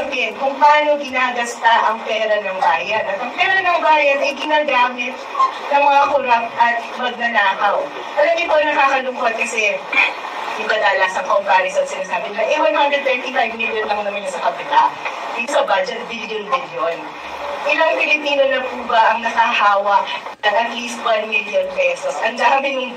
sabihin kung paano ginagasta ang pera ng bayan. At ang pera ng bayan ay ginagamit ng mga corrupt at magnanakaw. Alam niyo po, nakakalungkot kasi yung kadalasang comparison sinasabi nila, 135 million lang naman yung sa kapita. Dito sa budget, billion-billion. Ilang Pilipino na po ba ang nakahawak ng at least 1 million pesos? Ang dami yung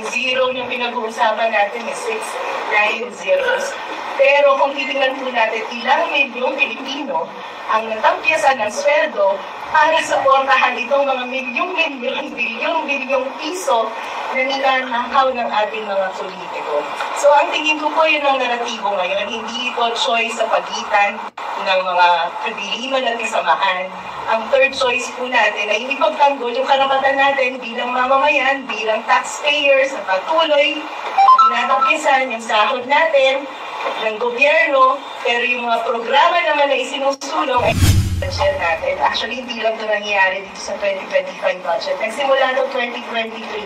zero yung pinag-uusapan natin, 6 dahil zeros. Pero kung titingnan po natin, ilang milyong Pilipino ang natampyasan ng sweldo para suportahan itong mga milyong-milyong, bilyong-bilyong piso na nilanakaw ng ating mga politiko. So ang tingin ko po yun ang naratibo ngayon, hindi ito choice sa pagitan ng mga kadiliman at kasamaan. Ang third choice po natin ay ipagtanggol yung karapatan natin bilang mamamayan, bilang taxpayers na patuloy, tinatapyasan yung sahod natin ng gobyerno, pero yung mga programa naman na isinusulong ay budget natin. Actually, hindi lang ito nangyayari dito sa 2025 budget. Nagsimula ito 2023.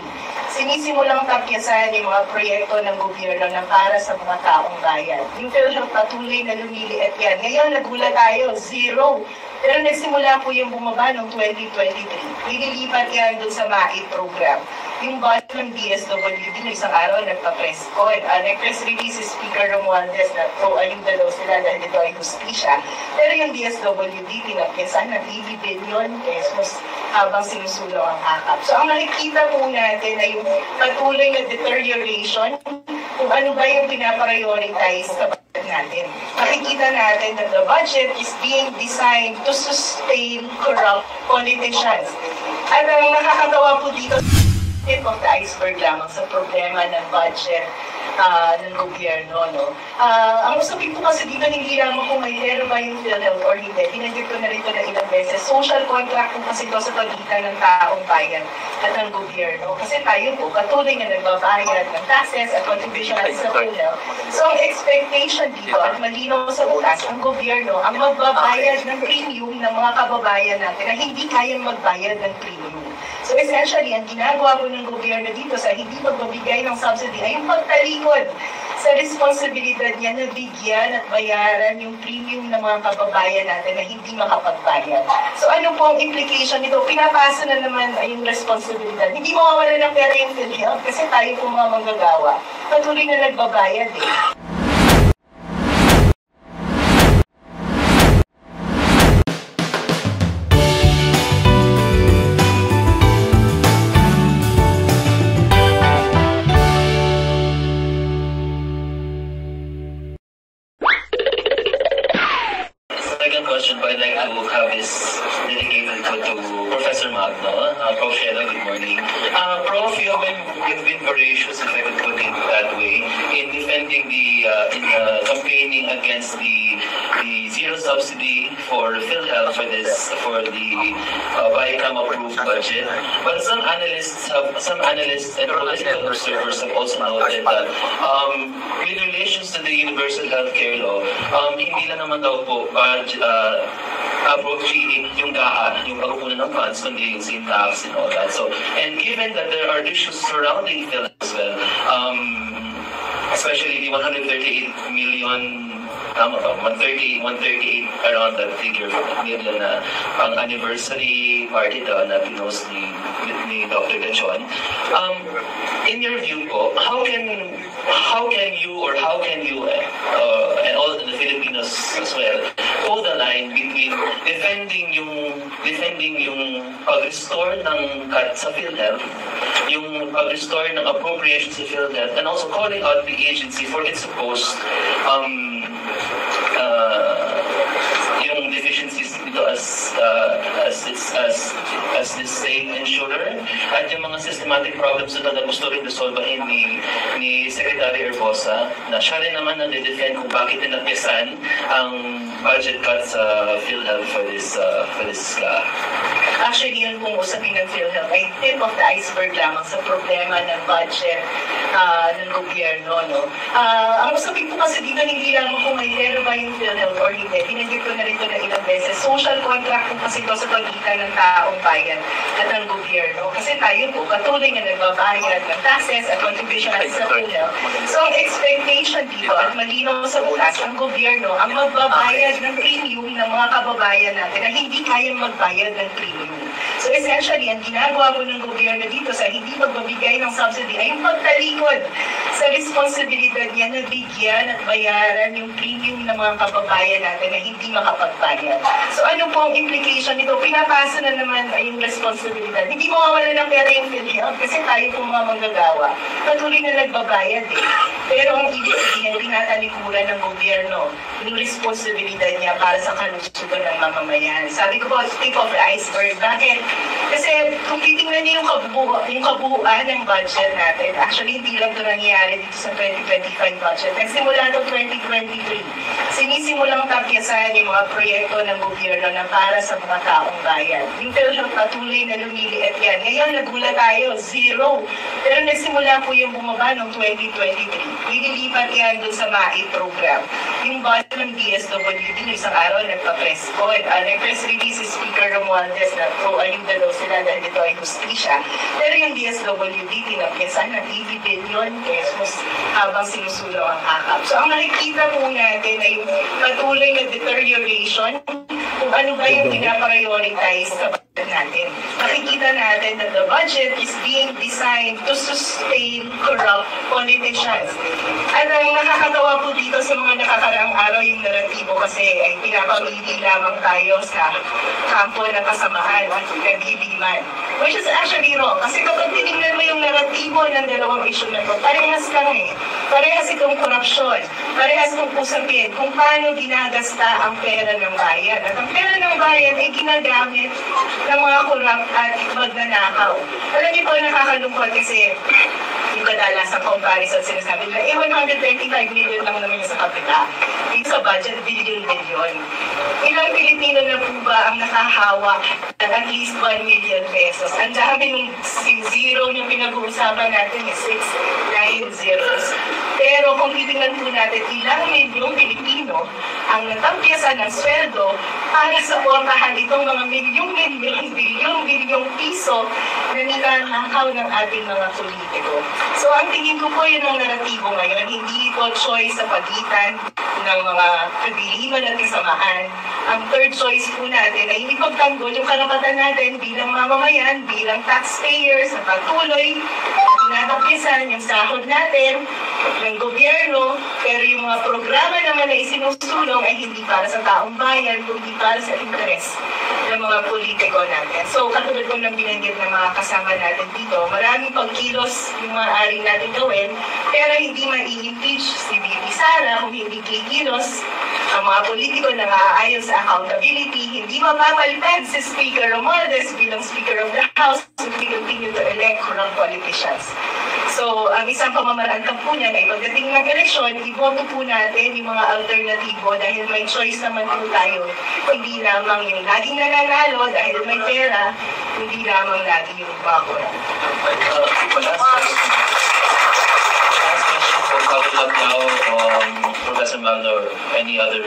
Sinisimulang tapyasan yung mga proyekto ng gobyerno na para sa mga taong bayan. Yung PhilHealth patuloy na lumiliit yan. Ngayon, nagulat tayo, zero. Pero nagsimula po yung bumaba noong 2023. Nililipat yan doon sa MAIT program. Yung budget ng DSWD na isang araw nagpa-press con. Nag-press release si Speaker Romualdez na pro-ayuda daw sila dahil ito ay justisya. Pero yung DSWD tinapyasan ng 80 billion pesos habang sinusulong ang akap. So ang nakikita po natin ay yung patuloy na deterioration kung ano ba yung pinaprioritize sa budget natin. Makikita natin that the budget is being designed to sustain corrupt politicians. At ang nakakatawa po dito, tip of the iceberg lamang sa problema ng budget ng gobyerno. No? Ang usapin po kasi dito, hindi lamang kung may pera ba yung PhilHealth or hindi. Binanggit ko na rin ito na ilang beses. Social contract po kasi ito sa pagitan ng taong bayan at ng gobyerno. Kasi tayo po, patuloy na nagbabayad ng taxes at contribution sa PhilHealth. So ang expectation dito, at malinaw sa utas, ang gobyerno ang magbabayad ng premium ng mga kababayan natin na hindi kayang magbayad ng premium. So essentially, ang ginagawa po ng gobyerno dito sa hindi pagbabigay ng subsidy ay yung pagtalikod sa responsibilidad niya na bigyan at bayaran yung premium ng mga kababayan natin na hindi makapagbayad. So ano po ang implication nito? Pinapasa na naman ay yung responsibilidad. Hindi mawawala ng pera yung PhilHealth kasi tayo po mga manggagawa. Patuloy na nagbabayad eh. Question, but I'd like to have this dedicated to Professor Magno. Prof. Shelo, good morning. Prof, you've been voracious, if I could put it that way, in defending campaigning against the zero subsidy for PhilHealth for the BICAM approved budget. But some analysts and political observers have also noted that with relations to the universal healthcare law, hindi lang naman daw po approaching yung GAA, yung pagkukunan ng funds, kundi yung same tax and all that. So, and given that there are issues surrounding PhilHealth as well, especially the 138 million, 138 around that figure million na pang anniversary party daw na pinost ni Dr. Gachon. In your view po, how can you and all the Filipinos as well hold the line between defending yung pag-restore ng cut sa PhilHealth, yung pag-restore ng appropriation sa PhilHealth, and also calling out the agency for its supposed yung deficiencies dito as the state insurer at yung mga systematic problems na gusto rin resolvahin ni Secretary Herbosa na siya rin naman na-defend kung bakit tinapyasan ang budget cuts sa PhilHealth for this Actually, yun kung usapin ng PhilHealth ay tip of the iceberg lamang sa problema ng budget ng gobyerno. No? Ang usapin po kasi dito, hindi lamang kung may pera ba yung PhilHealth or hindi. Pinanggit ko na rin ito na ilang beses. Social contract po kasi ito sa pagitan ng taong bayan at ng gobyerno. Kasi tayo po, patuloy na nagbabayad ng taxes at contribution sa PhilHealth. So ang expectation dito at malinaw sa bukas, ang gobyerno ang magbabayad ng premium ng mga kababayan natin na hindi kayang magbayad ng premium. So essentially, ang ginagawa po ng gobyerno dito sa hindi magbabigay ng subsidy ay yung pagtalikod sa responsibilidad niya na bigyan at bayaran yung premium ng mga kababayan natin na hindi makapagbayad. So ano po ang implication nito? Pinapasa na naman ay yung responsibilidad. Hindi mawawala ng pera yung PhilHealth kasi tayo po mga manggagawa. Patuloy na nagbabayad eh. Pero ang ibig sabihin, tinatalikuran ng gobyerno yung responsibilidad niya para sa kalusugan ng mamamayan. Sabi ko po, tip of the iceberg. Bakit? Kasi kung titingnan niyo yung kabuuan ng budget natin, actually hindi lang ito nangyayari dito sa 2025 budget. Nagsimula ito 2023. Sinisimulang tapyasan yung mga proyekto ng gobyerno na para sa mga taong bayan. Yung PhilHealth patuloy na lumiliit yan. Ngayon, nagulat tayo, zero. Pero nagsimula po yung bumaba noong 2023. Ililipat yan dun sa MAIT program. Yung budget ng DSWD, isang araw nagpa-press con. Nag-press release si Speaker Romualdez na ayuda daw sila dahil ito ay justisya. Pero yung DSWD, tinapyasan ng 80 billion pesos habang sinusulong ang akap. So ang nakikita po natin ay yung patuloy na deterioration kung ano ba yung pinaprioritize sa budget natin. Makikita natin that the budget is being designed to sustain corrupt politicians. At ang nakakatawa po dito sa mga nakakaraang araw yung naratibo kasi ay pinapamili lamang tayo sa kampo ng kasamaan at kagiliman. Which is actually wrong. Kasi kapag tinignan mo yung naratibo ng dalawang issue na to, parehas lang eh. Parehas itong korupsyon. Parehas itong usapin kung paano ginagasta ang pera ng bayan. At ang pera ng bayan ay ginagamit ng mga korap at magnanakaw. Alam niyo po, nakakalungkot kasi yung kadalasang comparison sinasabi nila, 125 million lang naman yung sa kapita. Dito sa budget, billion-billion. Ilang Pilipino na po ba ang nakahawak ng at least 1 million pesos? Ang dami ng zero yung pinag-uusapan natin is 6, 9 zeros. Pero kung titingnan po natin, ilang milyong Pilipino ang natampyasan ng sweldo para suportahan itong mga bilyong piso na nilanakaw ng ating mga politiko. So ang tingin ko po yun ang naratibo ngayon, hindi po choice sa pagitan ng mga kagiliman at kasamaan. Ang third choice po natin ay hindi pagtanggol yung karapatan natin bilang mamamayan, bilang taxpayers na patuloy tinatapyasan yung sahod natin ng gobyerno, pero yung mga programa naman na isinusulong ay hindi para sa taong bayan, kundi para sa interes ng mga politiko natin. So, katulad po ng binanggit ng mga kasama natin dito, maraming pagkilos yung maaari natin gawin, pero hindi ma-i-impeach si VP Sara kung hindi kikilos ang mga politiko na naaayon sa accountability, hindi mapapalitan si Speaker Romualdez bilang Speaker of the House if we continue to elect corrupt politicians. So, ang isang pamamaraan po niyan ay pagdating ng eleksyon, iboto po natin yung mga alternatibo dahil may choice naman po tayo. Hindi lamang yung laging nananalo dahil may pera, hindi lamang lagi yung bakura. Last question for couple up now, Professor Magno or any other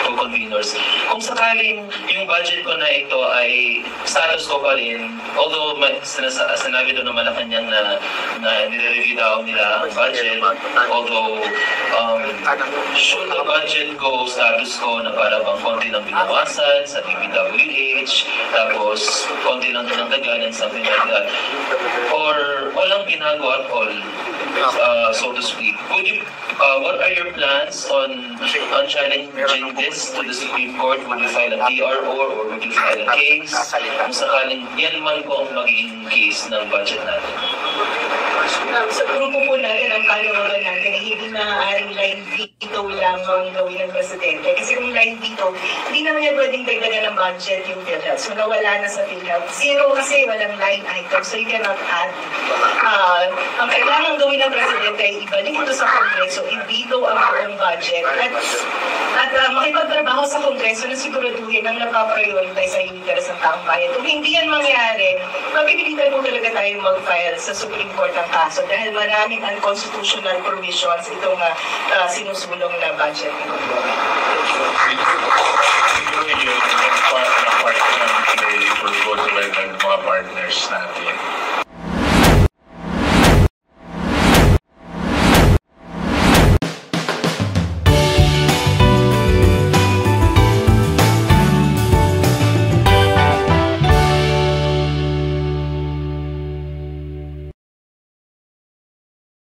co-conveners. Kung sakaling yung budget ko na ito ay status ko pa rin, although sinabi doon ng Malacanang na nire-review daw nila ang budget, although should the budget go status ko na para bang konti lang binawasan sa DPWH, tapos konti lang dinagdagan and something like that, or walang ginagawa at all, so to speak. What are your plans on challenging this to the Supreme Court? Would you file a TRO or would you file a case? Kung sakaling yan man po ang magiging case ng budget natin. Sa grupo po natin, ang panawagan natin ay hindi maaaring line veto lamang gawin ng presidente. Kasi kung line veto, hindi naman niya pwedeng dagdagan ng budget yung PhilHealth. So nawala na sa PhilHealth. Zero kasi walang line item. So you cannot add. Ang kailangan gawin ng presidente ay ibalik ito sa Kongreso, i-veto ang buong budget. At makipagtrabaho sa Kongreso na siguraduhin ang napaprioritize sa interes ng taong bayan. Kung hindi yan mangyari, mapipilitan po talaga tayo mag-file sa Supreme Court ng kaso dahil maraming unconstitutional provisions itong sinusulong na budget.